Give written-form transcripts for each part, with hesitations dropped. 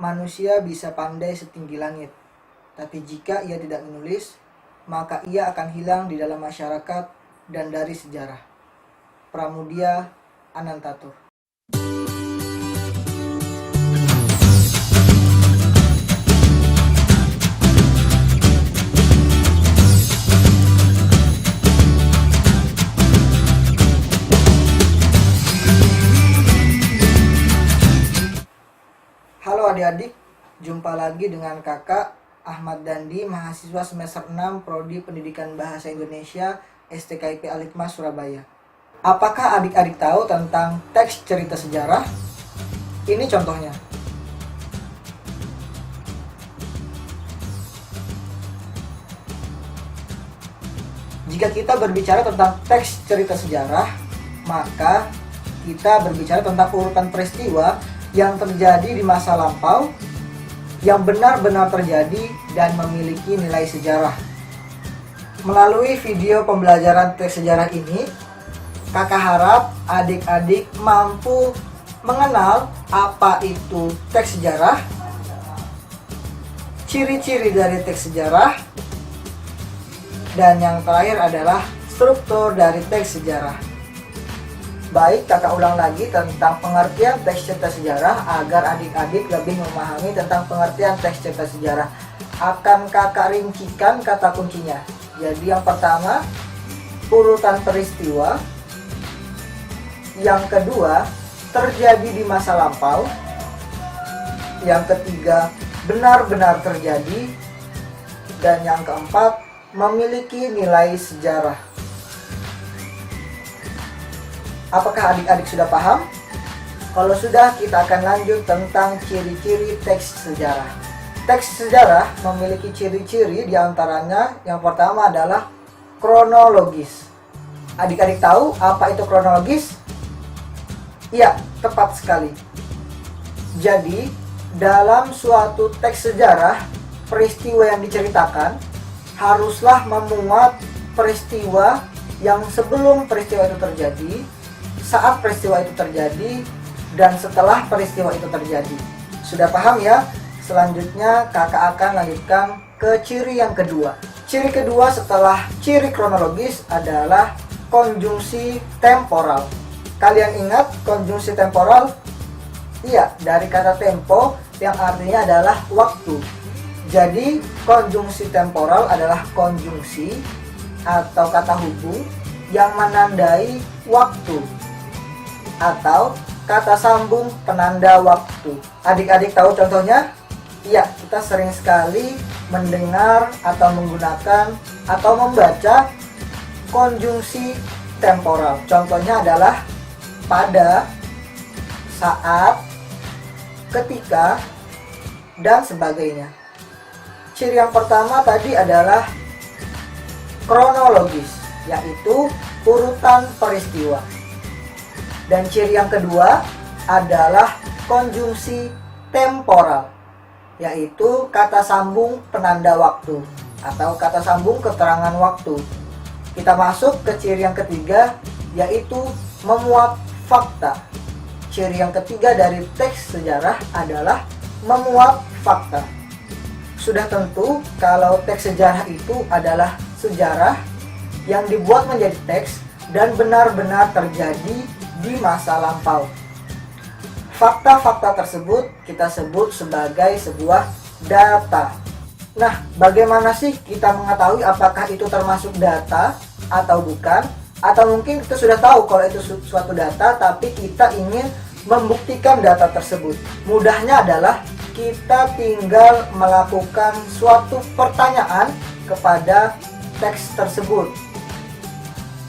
Manusia bisa pandai setinggi langit, tapi jika ia tidak menulis, maka ia akan hilang di dalam masyarakat dan dari sejarah. Pramudia Anantatur. Halo adik-adik, jumpa lagi dengan kakak Ahmad Dandi, mahasiswa semester 6 Prodi Pendidikan Bahasa Indonesia STKIP Al-Hikmah Surabaya. Apakah adik-adik tahu tentang teks cerita sejarah? Ini contohnya. Jika kita berbicara tentang teks cerita sejarah, maka kita berbicara tentang urutan peristiwa yang terjadi di masa lampau, yang benar-benar terjadi dan memiliki nilai sejarah. Melalui video pembelajaran teks sejarah ini, kakak harap adik-adik mampu mengenal apa itu teks sejarah, ciri-ciri dari teks sejarah, dan yang terakhir adalah struktur dari teks sejarah. Baik, kakak ulang lagi tentang pengertian teks cerita sejarah agar adik-adik lebih memahami tentang pengertian teks cerita sejarah. Akan kakak rincikan kata kuncinya. Jadi yang pertama, urutan peristiwa. Yang kedua, terjadi di masa lampau. Yang ketiga, benar-benar terjadi. Dan yang keempat, memiliki nilai sejarah. Apakah adik-adik sudah paham? Kalau sudah, kita akan lanjut tentang ciri-ciri teks sejarah. Teks sejarah memiliki ciri-ciri, diantaranya yang pertama adalah kronologis. Adik-adik tahu apa itu kronologis? Iya, tepat sekali. Jadi, dalam suatu teks sejarah, peristiwa yang diceritakan haruslah memuat peristiwa yang sebelum peristiwa itu terjadi, saat peristiwa itu terjadi, dan setelah peristiwa itu terjadi. Sudah paham ya? Selanjutnya kakak akan lanjutkan ke ciri yang kedua. Ciri kedua setelah ciri kronologis adalah konjungsi temporal. Kalian ingat konjungsi temporal? Iya, dari kata tempo yang artinya adalah waktu. Jadi konjungsi temporal adalah konjungsi atau kata hubung yang menandai waktu, atau kata sambung penanda waktu. Adik-adik tahu contohnya? Iya, kita sering sekali mendengar atau menggunakan atau membaca konjungsi temporal. Contohnya adalah pada, saat, ketika, dan sebagainya. Ciri yang pertama tadi adalah kronologis, yaitu urutan peristiwa. Dan ciri yang kedua adalah konjungsi temporal, yaitu kata sambung penanda waktu atau kata sambung keterangan waktu. Kita masuk ke ciri yang ketiga, yaitu memuat fakta. Ciri yang ketiga dari teks sejarah adalah memuat fakta. Sudah tentu kalau teks sejarah itu adalah sejarah yang dibuat menjadi teks dan benar-benar terjadi di masa lampau. Fakta-fakta tersebut kita sebut sebagai sebuah data. Nah, bagaimana sih kita mengetahui apakah itu termasuk data atau bukan? Atau mungkin kita sudah tahu kalau itu suatu data, tapi kita ingin membuktikan data tersebut. Mudahnya adalah kita tinggal melakukan suatu pertanyaan kepada teks tersebut.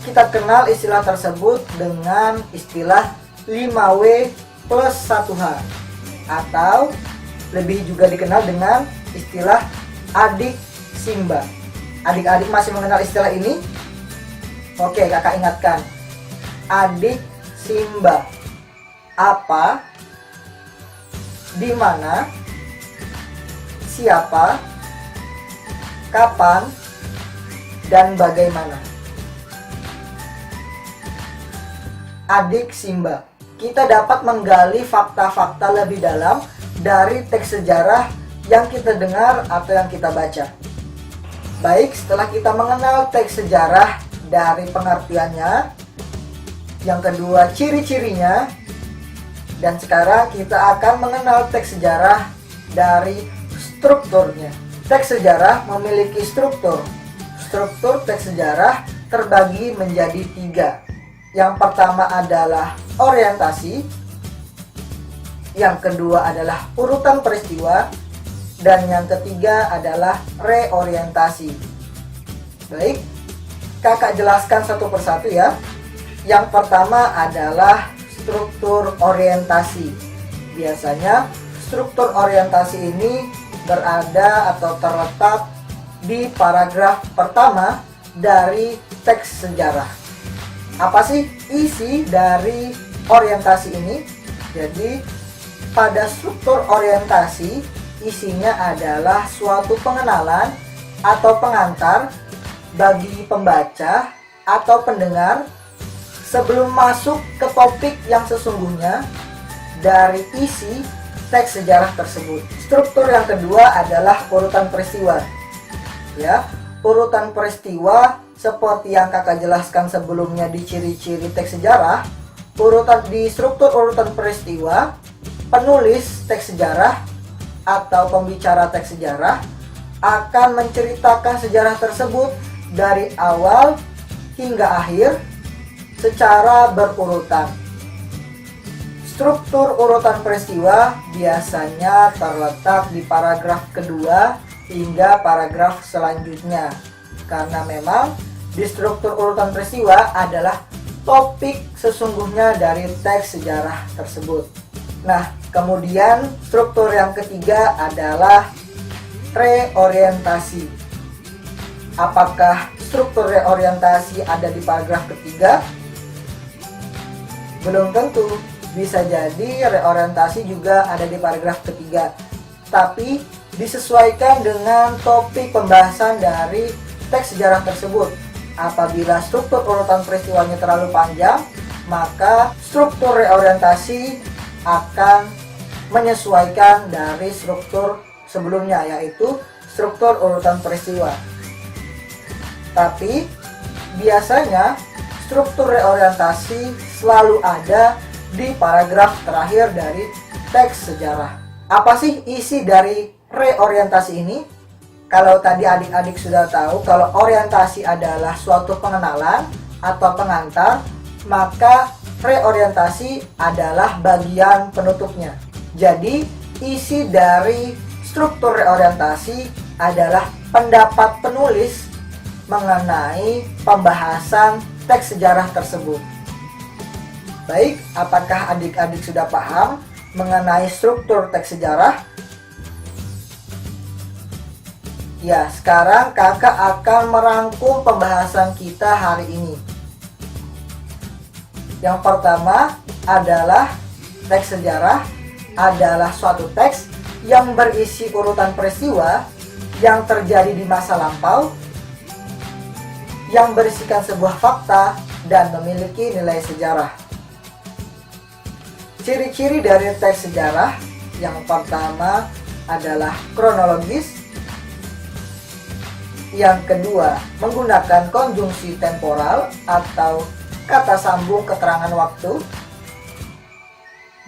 Kita kenal istilah tersebut dengan istilah 5W plus 1H, atau lebih juga dikenal dengan istilah adik Simba. Adik-adik masih mengenal istilah ini? Oke, kakak ingatkan. Adik Simba. Apa, di mana, siapa, kapan, dan bagaimana. Adik Simba. Kita dapat menggali fakta-fakta lebih dalam dari teks sejarah yang kita dengar atau yang kita baca. Baik, setelah kita mengenal teks sejarah dari pengertiannya, yang kedua ciri-cirinya, dan sekarang kita akan mengenal teks sejarah dari strukturnya. Teks sejarah memiliki struktur. Struktur teks sejarah terbagi menjadi 3. Yang pertama adalah orientasi, yang kedua adalah urutan peristiwa, dan yang ketiga adalah reorientasi. Baik, kakak jelaskan satu persatu ya. Yang pertama adalah struktur orientasi. Biasanya struktur orientasi ini berada atau terletak di paragraf pertama dari teks sejarah. Apa sih isi dari orientasi ini? Jadi pada struktur orientasi isinya adalah suatu pengenalan atau pengantar bagi pembaca atau pendengar sebelum masuk ke topik yang sesungguhnya dari isi teks sejarah tersebut. Struktur yang kedua adalah urutan peristiwa. Ya, urutan peristiwa seperti yang kakak jelaskan sebelumnya di ciri-ciri teks sejarah. Di struktur urutan peristiwa, penulis teks sejarah atau pembicara teks sejarah akan menceritakan sejarah tersebut dari awal hingga akhir secara berurutan. Struktur urutan peristiwa biasanya terletak di paragraf kedua hingga paragraf selanjutnya, karena memang di struktur urutan peristiwa adalah topik sesungguhnya dari teks sejarah tersebut. Nah, kemudian struktur yang ketiga adalah reorientasi. Apakah struktur reorientasi ada di paragraf ketiga? Belum tentu. Bisa jadi reorientasi juga ada di paragraf ketiga, tapi disesuaikan dengan topik pembahasan dari teks sejarah tersebut. Apabila struktur urutan peristiwanya terlalu panjang, maka struktur reorientasi akan menyesuaikan dari struktur sebelumnya, yaitu struktur urutan peristiwa. Tapi biasanya struktur reorientasi selalu ada di paragraf terakhir dari teks sejarah. Apa sih isi dari reorientasi ini? Kalau tadi adik-adik sudah tahu kalau orientasi adalah suatu pengenalan atau pengantar, maka reorientasi adalah bagian penutupnya. Jadi isi dari struktur reorientasi adalah pendapat penulis mengenai pembahasan teks sejarah tersebut. Baik, apakah adik-adik sudah paham mengenai struktur teks sejarah? Ya, sekarang kakak akan merangkum pembahasan kita hari ini. Yang pertama adalah teks sejarah adalah suatu teks yang berisi urutan peristiwa yang terjadi di masa lampau, yang berisikan sebuah fakta dan memiliki nilai sejarah. Ciri-ciri dari teks sejarah yang pertama adalah kronologis, yang kedua menggunakan konjungsi temporal atau kata sambung keterangan waktu,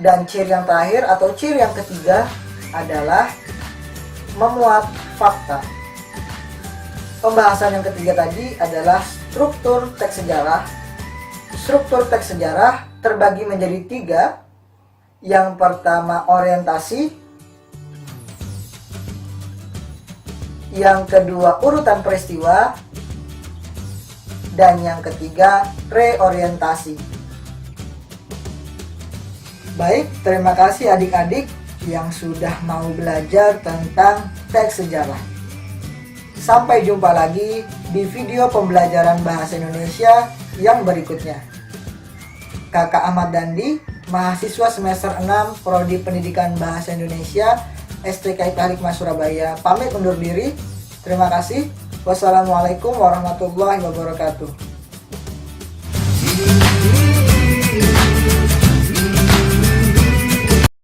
dan ciri yang terakhir atau ciri yang ketiga adalah memuat fakta. Pembahasan yang ketiga tadi adalah struktur teks sejarah. Struktur teks sejarah terbagi menjadi 3. Yang pertama orientasi, yang kedua urutan peristiwa, dan yang ketiga reorientasi. Baik, terima kasih adik-adik yang sudah mau belajar tentang teks sejarah. Sampai jumpa lagi di video pembelajaran bahasa Indonesia yang berikutnya. Kakak Ahmad Dandi, mahasiswa semester 6 Prodi Pendidikan Bahasa Indonesia STK IPA Hikmah Surabaya, pamit undur diri. Terima kasih. Wassalamualaikum warahmatullahi wabarakatuh.